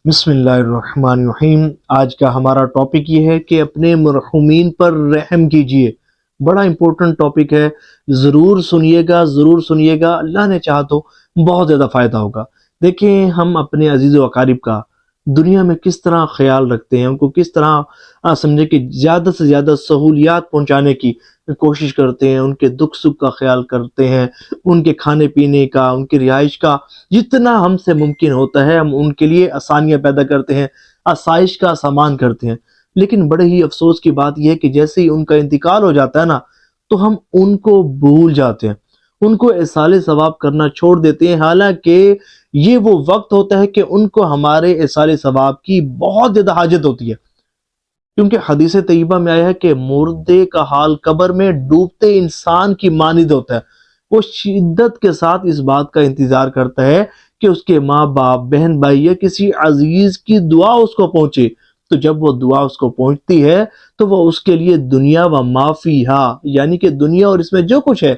بسم اللہ الرحمن الرحیم۔ آج کا ہمارا ٹاپک یہ ہے کہ اپنے مرحومین پر رحم کیجئے۔ بڑا امپورٹنٹ ٹاپک ہے، ضرور سنیے گا، اللہ نے چاہا تو بہت زیادہ فائدہ ہوگا۔ دیکھیں، ہم اپنے عزیز و اقارب کا دنیا میں کس طرح خیال رکھتے ہیں، ان کو کس طرح سمجھے کہ زیادہ سے زیادہ سہولیات پہنچانے کی کوشش کرتے ہیں، ان کے دکھ سکھ کا خیال کرتے ہیں، ان کے کھانے پینے کا، ان کی رہائش کا جتنا ہم سے ممکن ہوتا ہے ہم ان کے لیے آسانیاں پیدا کرتے ہیں، آسائش کا سامان کرتے ہیں۔ لیکن بڑے ہی افسوس کی بات یہ ہے کہ جیسے ہی ان کا انتقال ہو جاتا ہے نا، تو ہم ان کو بھول جاتے ہیں، ان کو ایصال ثواب کرنا چھوڑ دیتے ہیں، حالانکہ یہ وہ وقت ہوتا ہے کہ ان کو ہمارے ایصال ثواب کی بہت زیادہ حاجت ہوتی ہے، کیونکہ حدیث طیبہ میں آیا ہے کہ مردے کا حال قبر میں ڈوبتے انسان کی مانند ہوتا ہے۔ وہ شدت کے ساتھ اس بات کا انتظار کرتا ہے کہ اس کے ماں باپ، بہن بھائی یا کسی عزیز کی دعا اس کو پہنچے۔ تو جب وہ دعا اس کو پہنچتی ہے تو وہ اس کے لیے دنیا و ما فیہا، یعنی کہ دنیا اور اس میں جو کچھ ہے،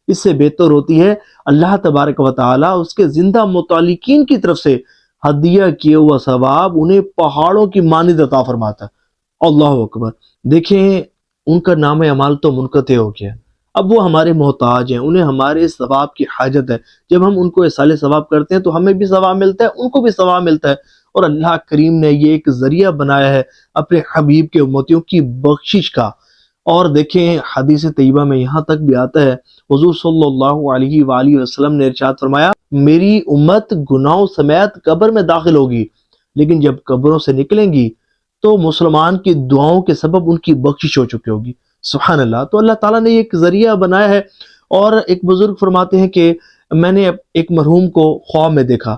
اس سے بہتر ہوتی ہے۔ اللہ تبارک و تعالی اس کے زندہ متعلقین کی طرف سے ہدیہ کیا ہوا ثواب انہیں پہاڑوں کی مانند عطا فرماتا ہے۔ اللہ اکبر۔ دیکھیں، ان کا نام اعمال تو منقطع ہو گیا، اب وہ ہمارے محتاج ہیں، انہیں ہمارے ثواب کی حاجت ہے۔ جب ہم ان کو ایصال ثواب کرتے ہیں تو ہمیں بھی ثواب ملتا ہے، ان کو بھی ثواب ملتا ہے، اور اللہ کریم نے یہ ایک ذریعہ بنایا ہے اپنے حبیب کے امتیوں کی بخشش کا۔ اور دیکھیں، حدیث طیبہ میں یہاں تک بھی آتا ہے، حضور صلی اللہ علیہ وآلہ وسلم نے ارشاد فرمایا، میری امت گناہوں سمیت قبر میں داخل ہوگی، لیکن جب قبروں سے نکلیں گی تو مسلمان کی دعاؤں کے سبب ان کی بخشش ہو چکی ہوگی۔ سبحان اللہ۔ تو اللہ تعالیٰ نے ایک ذریعہ بنایا ہے۔ اور ایک بزرگ فرماتے ہیں کہ میں نے ایک مرحوم کو خواب میں دیکھا،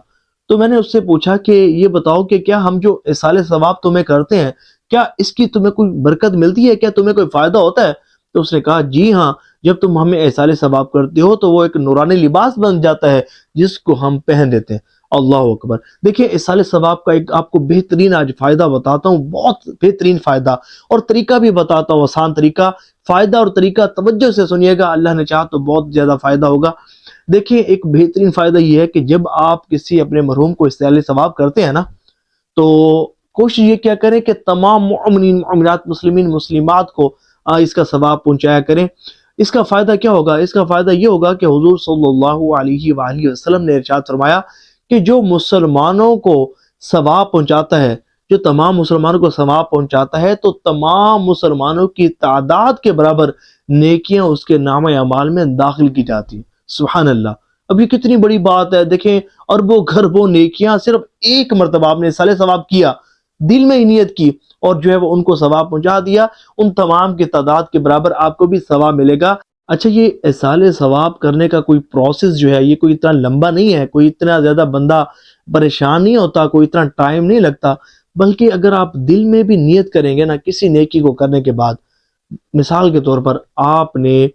تو میں نے اس سے پوچھا کہ یہ بتاؤ کہ کیا ہم جو ایصال ثواب تمہیں کرتے ہیں، کیا اس کی تمہیں کوئی برکت ملتی ہے، کیا تمہیں کوئی فائدہ ہوتا ہے؟ تو اس نے کہا، جی ہاں، جب تم ہمیں ایصال ثواب کرتے ہو تو وہ ایک نورانی لباس بن جاتا ہے جس کو ہم پہن لیتے ہیں۔ اللہ اکبر۔ دیکھیں، ایصال ثواب کا ایک آپ کو بہترین آج فائدہ بتاتا ہوں، بہت بہترین فائدہ، اور طریقہ بھی بتاتا ہوں، آسان طریقہ۔ فائدہ اور طریقہ توجہ سے سنیے گا، اللہ نے چاہا تو بہت زیادہ فائدہ ہوگا۔ دیکھیں، ایک بہترین فائدہ یہ ہے کہ جب آپ کسی اپنے مرحوم کو ایصال ثواب کرتے ہیں نا، تو کوشش یہ کیا کریں کہ تمام مومنین، مومنات، مسلمین، مسلمات کو اس کا ثواب پہنچایا کریں۔ اس کا فائدہ کیا ہوگا؟ اس کا فائدہ یہ ہوگا کہ حضور صلی اللہ علیہ وآلہ وسلم نے ارشاد فرمایا کہ جو مسلمانوں کو ثواب پہنچاتا ہے، جو تمام مسلمانوں کو ثواب پہنچاتا ہے، تو تمام مسلمانوں کی تعداد کے برابر نیکیاں اس کے نام اعمال میں داخل کی جاتی ہیں۔ سبحان اللہ۔ اب یہ کتنی بڑی بات ہے۔ دیکھیں، اربوں گھربوں نیکیاں صرف ایک مرتبہ آپ نے ایصال ثواب کیا، دل میں ہی نیت کی، اور جو ہے وہ ان کو ثواب پہنچا دیا، ان تمام کی تعداد کے برابر آپ کو بھی ثواب ملے گا۔ اچھا، یہ ایصال ثواب کرنے کا کوئی پروسیس جو ہے، یہ کوئی اتنا لمبا نہیں ہے، کوئی اتنا زیادہ بندہ پریشان نہیں ہوتا، کوئی اتنا ٹائم نہیں لگتا، بلکہ اگر آپ دل میں بھی نیت کریں گے نا کسی نیکی کو کرنے کے بعد، مثال کے طور پر آپ نے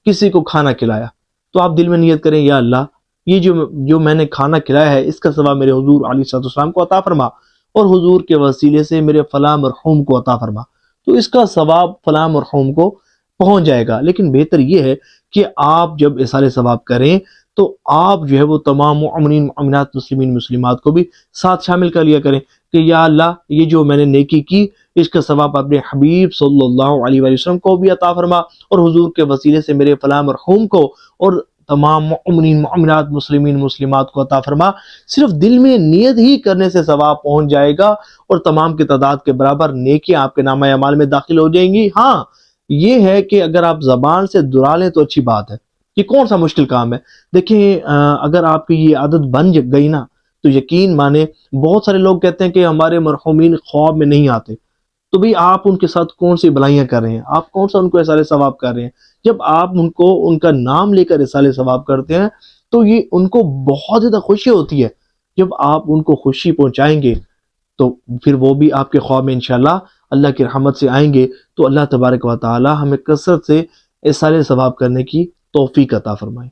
کسی کو کھانا کھلایا، تو آپ دل میں نیت کریں، یا اللہ، یہ جو میں نے کھانا کھلایا ہے، اس کا ثواب میرے حضور علیہ السلام کو عطا فرما، اور حضور کے وسیلے سے میرے فلاں مرحوم کو عطا فرما، تو اس کا ثواب فلاں مرحوم کو پہنچ جائے گا۔ لیکن بہتر یہ ہے کہ آپ جب ایصال ثواب کریں تو آپ جو ہے وہ تمام مومنین، مومنات، مسلمین، مسلمات کو بھی ساتھ شامل کر لیا کریں کہ یا اللہ، یہ جو میں نے نیکی کی، اس کا ثواب اپنے حبیب صلی اللہ علیہ وآلہ وسلم کو بھی عطا فرما، اور حضور کے وسیلے سے میرے فلاں مرحوم کو اور تمام مومنین، مومنات، مسلمین، مسلمات کو عطا فرما۔ صرف دل میں نیت ہی کرنے سے ثواب پہنچ جائے گا، اور تمام کی تعداد کے برابر نیکیاں آپ کے نامہ اعمال میں داخل ہو جائیں گی۔ ہاں، یہ ہے کہ اگر آپ زبان سے دہرا لیں تو اچھی بات ہے، یہ کون سا مشکل کام ہے۔ دیکھیں، اگر آپ کی یہ عادت بن گئی نا، تو یقین مانیں، بہت سارے لوگ کہتے ہیں کہ ہمارے مرحومین خواب میں نہیں آتے، تو بھئی آپ ان کے ساتھ کون سی بھلائیاں کر رہے ہیں؟ آپ کون سا ان کو ایصال ثواب کر رہے ہیں؟ جب آپ ان کو ان کا نام لے کر ایصال ثواب کرتے ہیں تو یہ ان کو بہت زیادہ خوشی ہوتی ہے۔ جب آپ ان کو خوشی پہنچائیں گے تو پھر وہ بھی آپ کے خواب میں انشاءاللہ اللہ کی رحمت سے آئیں گے۔ تو اللہ تبارک و تعالی ہمیں کثرت سے ایصال ثواب کرنے کی توفیق عطا فرمائے۔